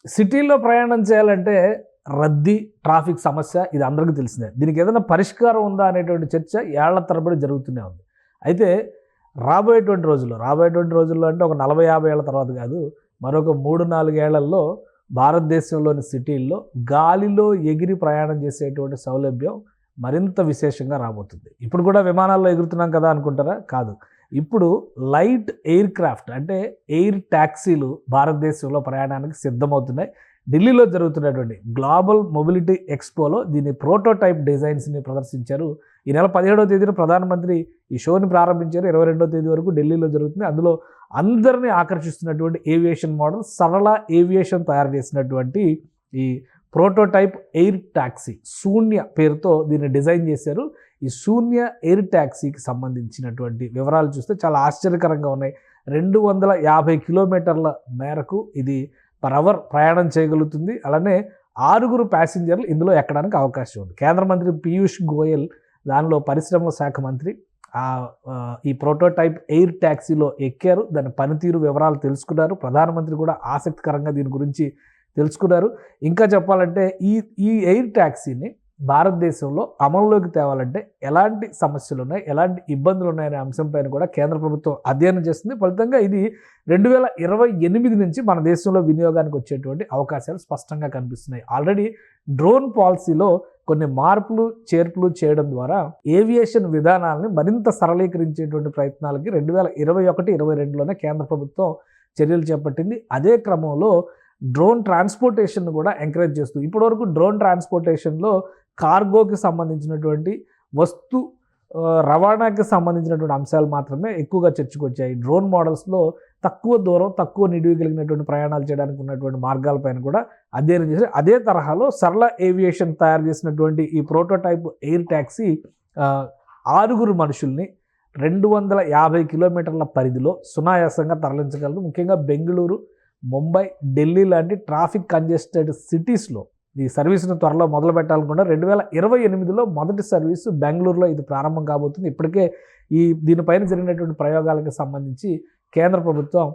సిటీలో ప్రయాణం చేయాలంటే రద్దీ, ట్రాఫిక్ సమస్య ఇది అందరికీ తెలిసిందే. దీనికి ఏదైనా పరిష్కారం ఉందా అనేటువంటి చర్చ ఏళ్ల తరబడి జరుగుతూనే ఉంది. అయితే రాబోయేటువంటి రోజుల్లో అంటే ఒక 40, 50 ఏళ్ల తర్వాత కాదు, మరొక 3, 4 ఏళ్లలో భారతదేశంలోని సిటీల్లో గాలిలో ఎగిరి ప్రయాణం చేసేటువంటి సౌలభ్యం మరింత విశేషంగా రాబోతుంది. ఇప్పుడు కూడా విమానాల్లో ఎగురుతున్నాం కదా అనుకుంటారా? కాదు. ఇప్పుడు లైట్ ఎయిర్ క్రాఫ్ట్ అంటే ఎయిర్ ట్యాక్సీలు భారతదేశంలో ప్రయాణానికి సిద్ధమవుతున్నాయి. ఢిల్లీలో జరుగుతున్నటువంటి గ్లోబల్ మొబిలిటీ ఎక్స్పోలో దీని ప్రోటోటైప్ డిజైన్స్ని ప్రదర్శించారు. ఈ నెల 17వ తేదీన ప్రధానమంత్రి ఈ షోని ప్రారంభించారు. 22వ తేదీ వరకు ఢిల్లీలో జరుగుతుంది. అందులో అందరినీ ఆకర్షిస్తున్నటువంటి ఏవియేషన్ మోడల్ సరళ ఏవియేషన్ తయారు చేసినటువంటి ఈ ప్రోటోటైప్ ఎయిర్ ట్యాక్సీ శూన్య పేరుతో దీన్ని డిజైన్ చేశారు. ఈ శూన్య ఎయిర్ ట్యాక్సీకి సంబంధించినటువంటి వివరాలు చూస్తే చాలా ఆశ్చర్యకరంగా ఉన్నాయి. 250 కిలోమీటర్ల మేరకు ఇది పర్ అవర్ ప్రయాణం చేయగలుగుతుంది. అలానే 6 ప్యాసింజర్లు ఇందులో ఎక్కడానికి అవకాశం ఉంది. కేంద్ర మంత్రి పీయూష్ గోయల్ దానిలో పరిశ్రమల శాఖ మంత్రి ఈ ప్రోటోటైప్ ఎయిర్ ట్యాక్సీలో ఎక్కారు. దాని పనితీరు వివరాలు తెలుసుకున్నారు. ప్రధానమంత్రి కూడా ఆసక్తికరంగా దీని గురించి తెలుసుకున్నారు. ఇంకా చెప్పాలంటే ఈ ఎయిర్ ట్యాక్సీని భారతదేశంలో అమల్లోకి తేవాలంటే ఎలాంటి సమస్యలు ఉన్నాయి, ఎలాంటి ఇబ్బందులు ఉన్నాయనే అంశంపైన కూడా కేంద్ర ప్రభుత్వం అధ్యయనం చేస్తుంది. ఫలితంగా ఇది 2028 నుంచి మన దేశంలో వినియోగానికి వచ్చేటువంటి అవకాశాలు స్పష్టంగా కనిపిస్తున్నాయి. ఆల్రెడీ డ్రోన్ పాలసీలో కొన్ని మార్పులు చేర్పులు చేయడం ద్వారా ఏవియేషన్ విధానాలని మరింత సరళీకరించేటువంటి ప్రయత్నాలకి 2021-22లోనే కేంద్ర ప్రభుత్వం చర్యలు చేపట్టింది. అదే క్రమంలో డ్రోన్ ట్రాన్స్పోర్టేషన్ కూడా ఎంకరేజ్ చేస్తూ ఇప్పటివరకు డ్రోన్ ట్రాన్స్పోర్టేషన్లో కార్గోకి సంబంధించినటువంటి వస్తు రవాణాకి సంబంధించినటువంటి అంశాలు మాత్రమే ఎక్కువగా చర్చకు వచ్చాయి. డ్రోన్ మోడల్స్లో తక్కువ దూరం తక్కువ నిడివి కలిగినటువంటి ప్రయాణాలు చేయడానికి ఉన్నటువంటి మార్గాలపైన కూడా అధ్యయనం చేసి అదే తరహాలో సరళ ఏవియేషన్ తయారు చేసినటువంటి ఈ ప్రోటోటైప్ ఎయిర్ ట్యాక్సీ 6 మనుషుల్ని 250 కిలోమీటర్ల పరిధిలో సునాయాసంగా తరలించగలదు. ముఖ్యంగా బెంగళూరు, ముంబై, ఢిల్లీ లాంటి ట్రాఫిక్ కంజెస్టెడ్ సిటీస్లో ఈ సర్వీస్ను త్వరలో మొదలు పెట్టాలనుకుంటే 2028లో మొదటి సర్వీసు బెంగళూరులో ఇది ప్రారంభం కాబోతుంది. ఇప్పటికే దీనిపైన జరిగినటువంటి ప్రయోగాలకు సంబంధించి కేంద్ర ప్రభుత్వం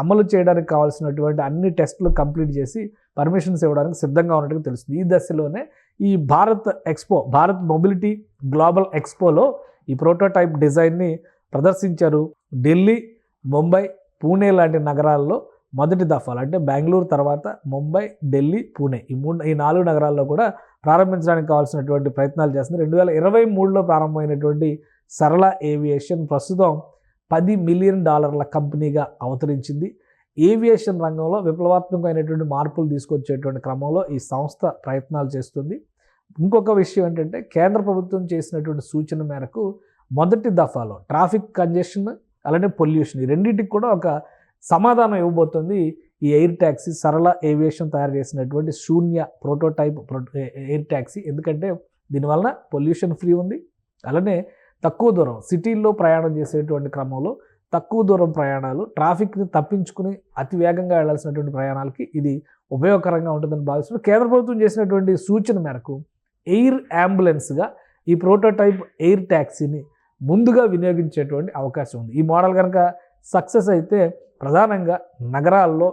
అమలు చేయడానికి కావాల్సినటువంటి అన్ని టెస్టులు కంప్లీట్ చేసి పర్మిషన్స్ ఇవ్వడానికి సిద్ధంగా ఉన్నట్టుగా తెలుస్తుంది. ఈ దశలోనే ఈ భారత్ మొబిలిటీ గ్లోబల్ ఎక్స్పోలో ఈ ప్రోటోటైప్ డిజైన్ని ప్రదర్శించారు. ఢిల్లీ, ముంబై, పూణే లాంటి నగరాల్లో మొదటి దఫాలు అంటే బెంగళూరు తర్వాత ముంబై, ఢిల్లీ, పూణే ఈ 4 నగరాల్లో కూడా ప్రారంభించడానికి కావాల్సినటువంటి ప్రయత్నాలు చేస్తుంది. 2023లో ప్రారంభమైనటువంటి సరళ ఏవియేషన్ ప్రస్తుతం $10 మిలియన్ కంపెనీగా అవతరించింది. ఏవియేషన్ రంగంలో విప్లవాత్మకమైనటువంటి మార్పులు తీసుకొచ్చేటువంటి క్రమంలో ఈ సంస్థ ప్రయత్నాలు చేస్తుంది. ఇంకొక విషయం ఏంటంటే కేంద్ర ప్రభుత్వం చేసినటువంటి సూచన మేరకు మొదటి దఫాలో ట్రాఫిక్ కంజెషన్ అలానే పొల్యూషన్ ఈ రెండింటికి కూడా ఒక సమాధానం ఇవ్వబోతుంది ఈ ఎయిర్ ట్యాక్సీ సరళ ఏవియేషన్ తయారు చేసినటువంటి శూన్య ప్రోటోటైప్ ఎయిర్ ట్యాక్సీ. ఎందుకంటే దీనివలన పొల్యూషన్ ఫ్రీ ఉంది. అలానే తక్కువ దూరం సిటీల్లో ప్రయాణం చేసేటువంటి క్రమంలో తక్కువ దూరం ప్రయాణాలు ట్రాఫిక్ని తప్పించుకుని అతి వేగంగా వెళ్లాల్సినటువంటి ప్రయాణాలకి ఇది ఉపయోగకరంగా ఉంటుందని భావిస్తున్నారు. కేంద్ర ప్రభుత్వం చేసినటువంటి సూచన మేరకు ఎయిర్ అంబులెన్స్గా ఈ ప్రోటోటైప్ ఎయిర్ ట్యాక్సీని ముందుగా వినియోగించేటువంటి అవకాశం ఉంది. ఈ మోడల్ కనుక సక్సెస్ అయితే ప్రధానంగా నగరాల్లో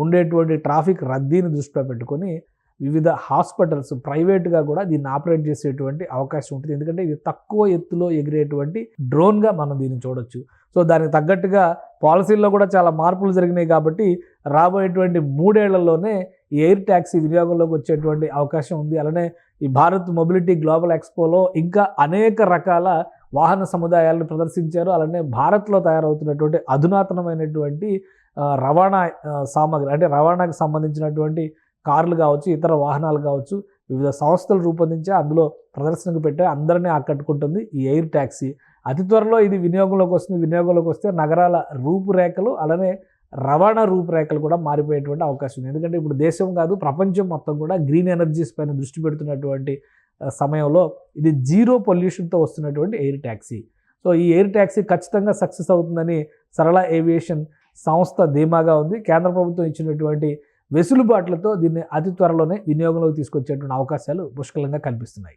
ఉండేటువంటి ట్రాఫిక్ రద్దీని దృష్టిలో పెట్టుకొని వివిధ హాస్పిటల్స్ ప్రైవేట్గా కూడా దీన్ని ఆపరేట్ చేసేటువంటి అవకాశం ఉంటుంది. ఎందుకంటే ఇది తక్కువ ఎత్తులో ఎగిరేటువంటి డ్రోన్గా మనం దీన్ని చూడొచ్చు. సో దానికి తగ్గట్టుగా పాలసీల్లో కూడా చాలా మార్పులు జరిగినాయి కాబట్టి రాబోయేటువంటి 3 ఏళ్లలోనే ఈ ఎయిర్ ట్యాక్సీ వినియోగంలోకి వచ్చేటువంటి అవకాశం ఉంది. అలానే ఈ భారత్ మొబిలిటీ గ్లోబల్ ఎక్స్పోలో ఇంకా అనేక రకాల వాహన సముదాయాలను ప్రదర్శించారు. అలానే భారత్లో తయారవుతున్నటువంటి అధునాతనమైనటువంటి రవాణా సామాగ్రి అంటే రవాణాకు సంబంధించినటువంటి కార్లు కావచ్చు, ఇతర వాహనాలు కావచ్చు, వివిధ సంస్థలు రూపొందించి అందులో ప్రదర్శనకు పెట్టే అందరినీ ఆకట్టుకుంటుంది ఈ ఎయిర్ ట్యాక్సీ. అతి త్వరలో ఇది వినియోగంలోకి వస్తుంది. వినియోగంలోకి వస్తే నగరాల రూపురేఖలు అలానే రవాణా రూపురేఖలు కూడా మారిపోయేటువంటి అవకాశం ఉంది. ఎందుకంటే ఇప్పుడు దేశం కాదు ప్రపంచం మొత్తం కూడా గ్రీన్ ఎనర్జీస్ పైన దృష్టి పెడుతున్నటువంటి సమయంలో ఇది జీరో పొల్యూషన్తో వస్తున్నటువంటి ఎయిర్ ట్యాక్సీ. సో ఈ ఎయిర్ ట్యాక్సీ ఖచ్చితంగా సక్సెస్ అవుతుందని సరళ ఏవియేషన్ సంస్థ ధీమాగా ఉంది. కేంద్ర ప్రభుత్వం ఇచ్చినటువంటి వెసులుబాట్లతో దీన్ని అతి త్వరలోనే వినియోగంలోకి తీసుకొచ్చేటువంటి అవకాశాలు పుష్కలంగా కనిపిస్తున్నాయి.